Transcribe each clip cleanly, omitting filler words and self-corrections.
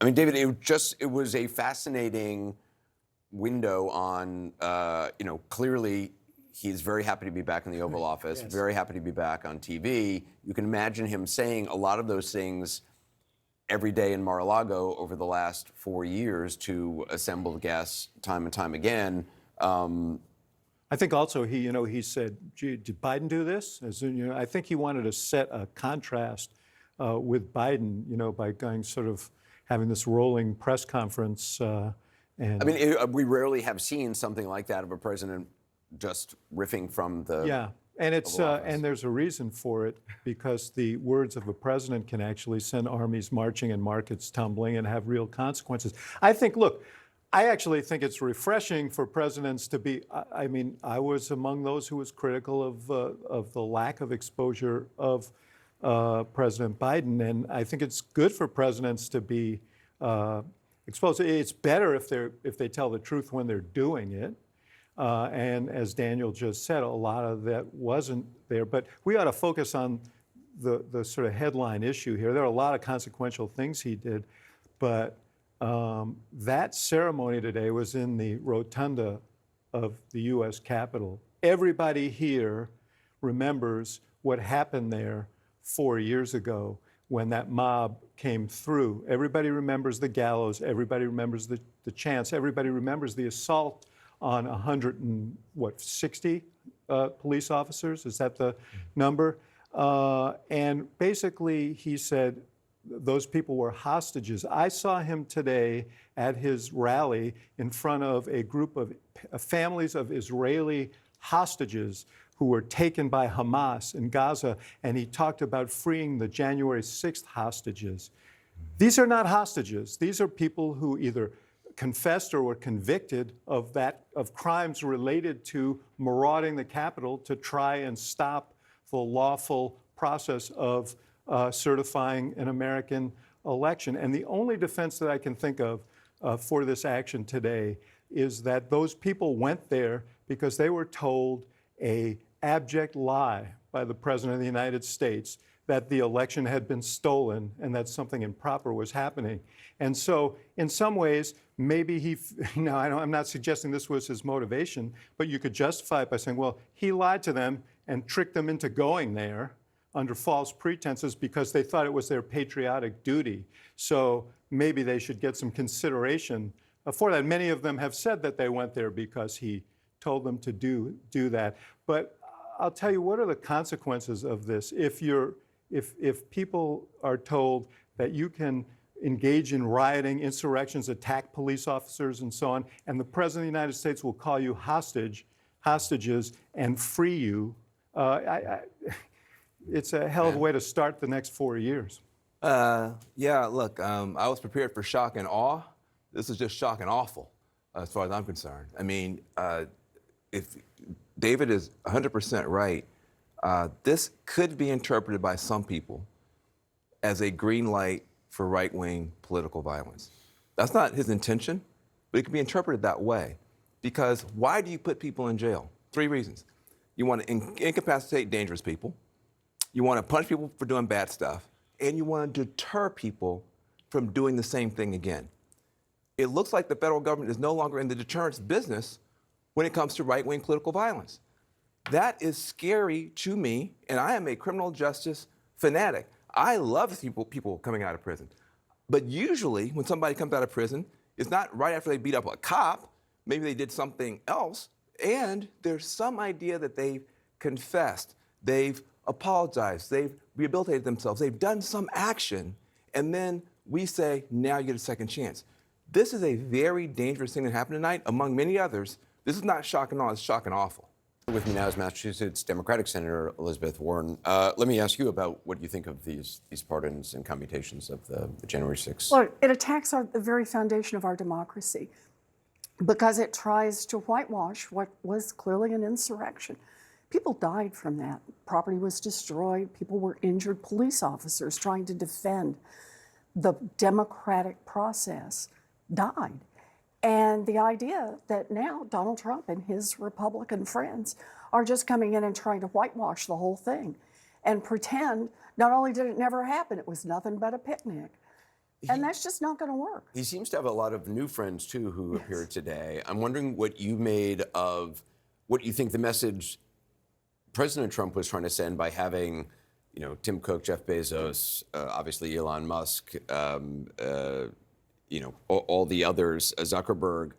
I mean, David, it was a fascinating window on, clearly he's very happy to be back in the Oval Office, Yes. very happy to be back on TV. You can imagine him saying a lot of those things every day in Mar-a-Lago over the last 4 years to assemble guests time and time again. I think also he said, "Gee, did Biden do this?" As in, I think he wanted to set a contrast with Biden, by going sort of having this rolling press conference. And I mean, we rarely have seen something like that of a president just riffing from the yeah, and Oval Office. and there's a reason for it, because the words of a president can actually send armies marching and markets tumbling and have real consequences. I actually think it's refreshing for presidents to be. I mean, I was among those who was critical of the lack of exposure of President Biden, and I think it's good for presidents to be exposed. It's better if they tell the truth when they're doing it. And as Daniel just said, a lot of that wasn't there. But we ought to focus on the sort of headline issue here. There are a lot of consequential things he did, but that ceremony today was in the rotunda of the U.S. Capitol. Everybody here remembers what happened there 4 years ago when that mob came through. Everybody remembers the gallows. Everybody remembers the chants. Everybody remembers the assault on 160 police officers. Is that the number? And basically, he said those people were hostages. I saw him today at his rally in front of a group of families of Israeli hostages who were taken by Hamas in Gaza, and he talked about freeing the January 6th hostages. These are not hostages. These are people who either confessed or were convicted of crimes related to marauding the Capitol to try and stop the lawful process of certifying an American election. And the only defense that I can think of for this action today is that those people went there because they were told an abject lie by the President of the United States that the election had been stolen and that something improper was happening. And so, in some ways, maybe I'm not suggesting this was his motivation, but you could justify it by saying, well, he lied to them and tricked them into going there under false pretenses because they thought it was their patriotic duty. So maybe they should get some consideration for that. Many of them have said that they went there because he told them to do that. But I'll tell you, what are the consequences of this? If people are told that you can engage in rioting, insurrections, attack police officers, and so on, and the President of the United States will call you hostages, and free you, it's a hell of a way to start the next 4 years. Yeah, look, I was prepared for shock and awe. This is just shock and awful, as far as I'm concerned. I mean, if David is 100% right, this could be interpreted by some people as a green light for right-wing political violence. That's not his intention, but it can be interpreted that way. Because why do you put people in jail? 3 reasons. You want to incapacitate dangerous people, you want to punish people for doing bad stuff, and you want to deter people from doing the same thing again. It looks like the federal government is no longer in the deterrence business when it comes to right-wing political violence. That is scary to me, and I am a criminal justice fanatic. I love people coming out of prison. But usually, when somebody comes out of prison, it's not right after they beat up a cop. Maybe they did something else, and there's some idea that they've confessed, they've apologized, they've rehabilitated themselves, they've done some action, and then we say, now you get a second chance. This is a very dangerous thing that happened tonight, among many others. This is not shock and awe, it's shock and awful. With me now is Massachusetts Democratic Senator Elizabeth Warren. Let me ask you about what you think of these pardons and commutations of the January 6th. Well, it attacks the very foundation of our democracy because it tries to whitewash what was clearly an insurrection. People died from that. Property was destroyed. People were injured. Police officers trying to defend the democratic process died. And the idea that now Donald Trump and his Republican friends are just coming in and trying to whitewash the whole thing and pretend not only did it never happen, it was nothing but a picnic. And that's just not going to work. He seems to have a lot of new friends, too, who appeared today. I'm wondering what you made of what you think the message President Trump was trying to send by having, Tim Cook, Jeff Bezos, obviously Elon Musk, all the others, Zuckerberg,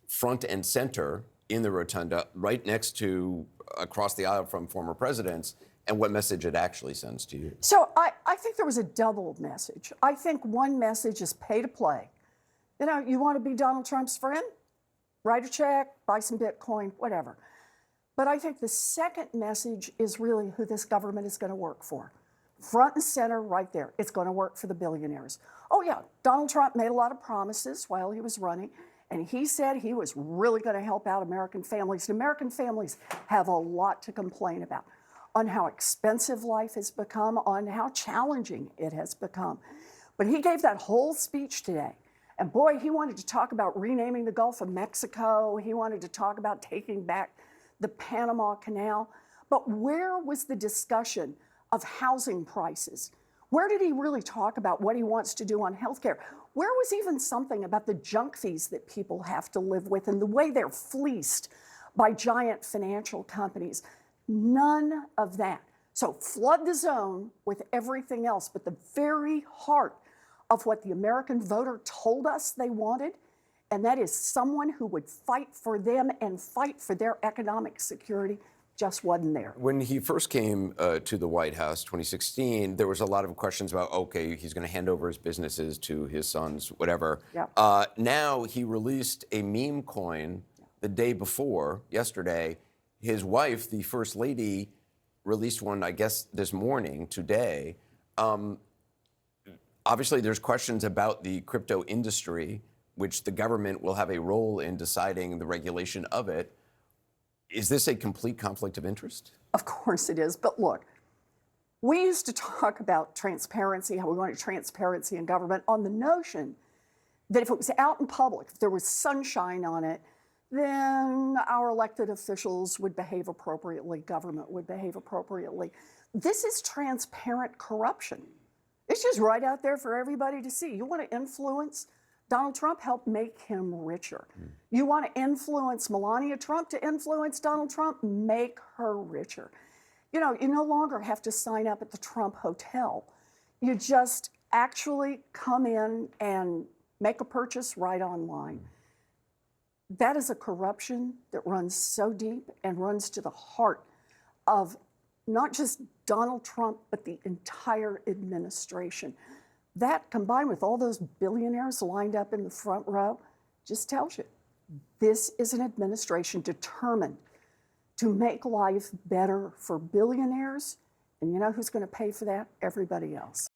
front and center in the rotunda, right next to, across the aisle from former presidents, and what message it actually sends to you. So I think there was a double message. I think one message is pay to play. You want to be Donald Trump's friend? Write a check, buy some Bitcoin, whatever. But I think the second message is really who this government is going to work for. Front and center right there. It's going to work for the billionaires. Oh, yeah, Donald Trump made a lot of promises while he was running, and he said he was really going to help out American families. And American families have a lot to complain about on how expensive life has become, on how challenging it has become. But he gave that whole speech today. And boy, he wanted to talk about renaming the Gulf of Mexico. He wanted to talk about taking back the Panama Canal. But where was the discussion of housing prices? Where did he really talk about what he wants to do on healthcare? Where was even something about the junk fees that people have to live with and the way they're fleeced by giant financial companies? None of that. So flood the zone with everything else, but the very heart of what the American voter told us they wanted, and that is someone who would fight for them and fight for their economic security, just wasn't there. When he first came to the White House, 2016, there was a lot of questions about, okay, he's going to hand over his businesses to his sons, whatever. Yeah. Now he released a meme coin the day before, yesterday. His wife, the First Lady, released one, I guess, this morning, today. Obviously, there's questions about the crypto industry, which the government will have a role in deciding the regulation of it. Is this a complete conflict of interest? Of course it is. But look, we used to talk about transparency, how we wanted transparency in government on the notion that if it was out in public, if there was sunshine on it, then our elected officials would behave appropriately, government would behave appropriately. This is transparent corruption. It's just right out there for everybody to see. You want to influence Donald Trump, help make him richer. You want to influence Melania Trump to influence Donald Trump, make her richer. You no longer have to sign up at the Trump Hotel. You just actually come in and make a purchase right online. That is a corruption that runs so deep and runs to the heart of not just Donald Trump, but the entire administration. That, combined with all those billionaires lined up in the front row, just tells you this is an administration determined to make life better for billionaires. And you know who's going to pay for that? Everybody else.